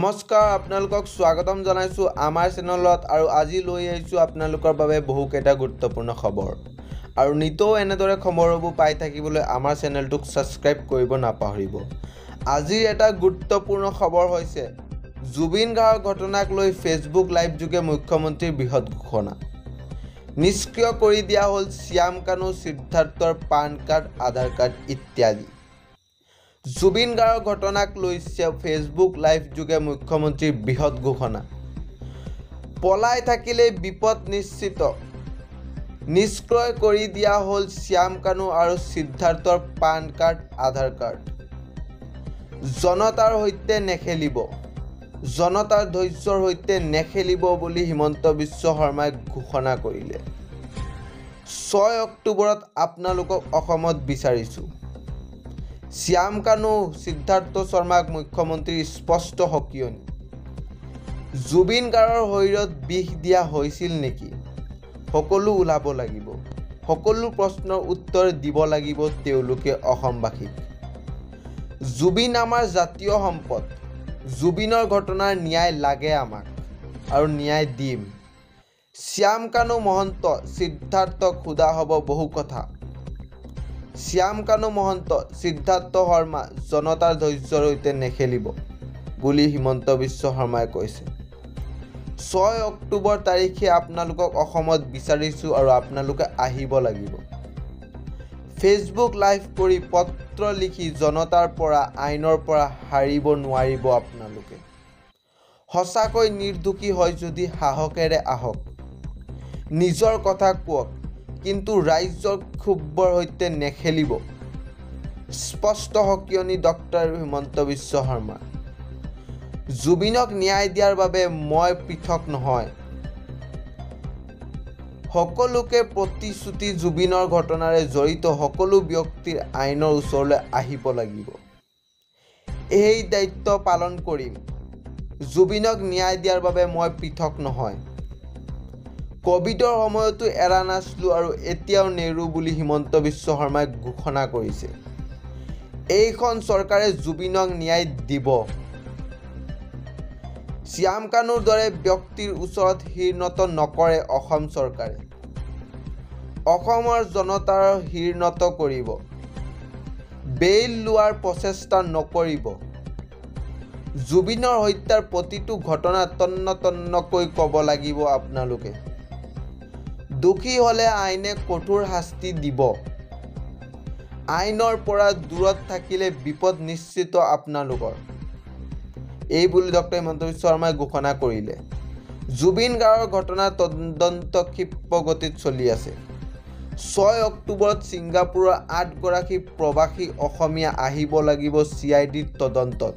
নমস্কাৰ আপোনালোকক স্বাগতম জনাইছো আমাৰ চেনেলত আৰু আজি লৈ আহিছো আপোনালোকৰ বাবে বহুকেইটা গুৰুত্বপূৰ্ণ খবৰ আৰু নিতৌ এনেদৰে খবৰবোৰ পাই থাকিবলৈ আমাৰ চেনেলটোক সাবস্ক্ৰাইব কৰিব নাপাহৰিব। আজিৰ এটা গুৰুত্বপূৰ্ণ খবৰ হৈছে জুবিন গাৰ্গৰ ঘটনাক লৈ ফেচবুক লাইভ যোগে মুখ্যমন্ত্ৰীৰ বৃহৎ ঘোষণা। নিষ্ক্ৰিয় কৰি দিয়া হ'ল শ্যাম কানু সিদ্ধাৰ্থৰ পান কাৰ্ড আধাৰ কাৰ্ড ইত্যাদি। জুবিন গাৰ্গৰ ঘটনাক লৈ ফেচবুক লাইভ যোগে মুখ্যমন্ত্ৰীৰ বৃহৎ ঘোষণা। পলাই থাকিলে বিপদ নিশ্চিত, নিষ্ক্ৰিয় কৰি দিয়া হ'ল শ্যাম কানু আৰু সিদ্ধাৰ্থৰ পান কাৰ্ড আধাৰ কাৰ্ড। জনতাৰ সৈতে নেখেলিব, জনতাৰ ধৈৰ্যৰ সৈতে নেখেলিব বুলি হিমন্ত বিশ্ব শৰ্মাই ঘোষণা কৰিলে। 6 অক্টোবৰত আপোনালোকক অসমত বিচাৰিছোঁ। শ্যাম কানু সিদ্ধাৰ্থ শৰ্মাক মুখ্যমন্ত্ৰীৰ স্পষ্ট সকিয়নি। জুবিন গাৰ্গৰ শৰীৰত বিষ দিয়া হৈছিল নেকি? সকলো ওলাব লাগিব, সকলো প্ৰশ্নৰ উত্তৰ দিব লাগিব তেওঁলোকে অসমবাসীক। জুবিন আমাৰ জাতীয় সম্পদ। জুবিনৰ ঘটনাৰ ন্যায় লাগে আমাক আৰু ন্যায় দিম। শ্যাম কানু মহন্ত সিদ্ধাৰ্থক সোধা হ'ব বহু কথা। শ্যাম কানু মহন্ত সিদ্ধাৰ্থ শৰ্মা জনতাৰ ধৈৰ্যৰ সৈতে নেখেলিব বুলি হিমন্ত বিশ্ব শৰ্মাই কৈছে। 6 অক্টোবৰ তাৰিখে আপোনালোকক অসমত বিচাৰিছোঁ আৰু আপোনালোকে আহিব লাগিব। ফেচবুক লাইভ কৰি পত্ৰ লিখি জনতাৰ পৰা আইনৰ পৰা হাৰিব নোৱাৰিব আপোনালোকে। সঁচাকৈ নিৰ্দোষী হয় যদি সাহসেৰে আহক, নিজৰ কথা কওক, কিন্তু ৰাইজৰ ক্ষোভৰ সৈতে নেখেলিব। স্পষ্ট সকিয়নি ডক্টৰ হিমন্ত বিশ্ব শৰ্মা। জুবিনক ন্যায় দিয়াৰ বাবে মই পৃথক নহয়। সকলোকে প্ৰতিশ্ৰুতি জুবিনৰ ঘটনাৰে জড়িত সকলো ব্যক্তিৰ আইনৰ ওচৰলৈ আহিব লাগিব। এই দায়িত্ব পালন কৰিম। জুবিনক ন্যায় দিয়াৰ বাবে মই পৃথক নহয়। কভিডৰ সময়তো এৰা নাছিলো আৰু এতিয়াও নেৰো বুলি হিমন্ত বিশ্ব শৰ্মাই ঘোষণা কৰিছে। এইখন চৰকাৰে জুবিনক ন্যায় দিব। শ্যাম কানুৰ দৰে ব্যক্তিৰ ওচৰত শিৰ নত নকৰে অসম চৰকাৰে। অসমৰ জনতাৰ শিৰ নত কৰিব। বেইল লোৱাৰ প্ৰচেষ্টা নকৰিব। জুবিনৰ হত্যাৰ প্ৰতিটো ঘটনা তন্ন তন্নকৈ ক'ব লাগিব আপোনালোকে। দোষী হ'লে আইনে কঠোৰ শাস্তি দিব। আইনৰ পৰা দূৰত থাকিলে বিপদ নিশ্চিত আপোনালোকৰ। এই বুলি ডক্টৰ হিমন্ত বিশ্ব শৰ্মাই ঘোষণা কৰিলে। জুবিন গাৰ্গৰ ঘটনাৰ তদন্ত ক্ষিপ্ৰ গতিত চলি আছে। 6 অক্টোবৰত ছিংগাপুৰৰ 8 গৰাকী প্ৰৱাসী অসমীয়া আহিব লাগিব CIDৰ তদন্তত।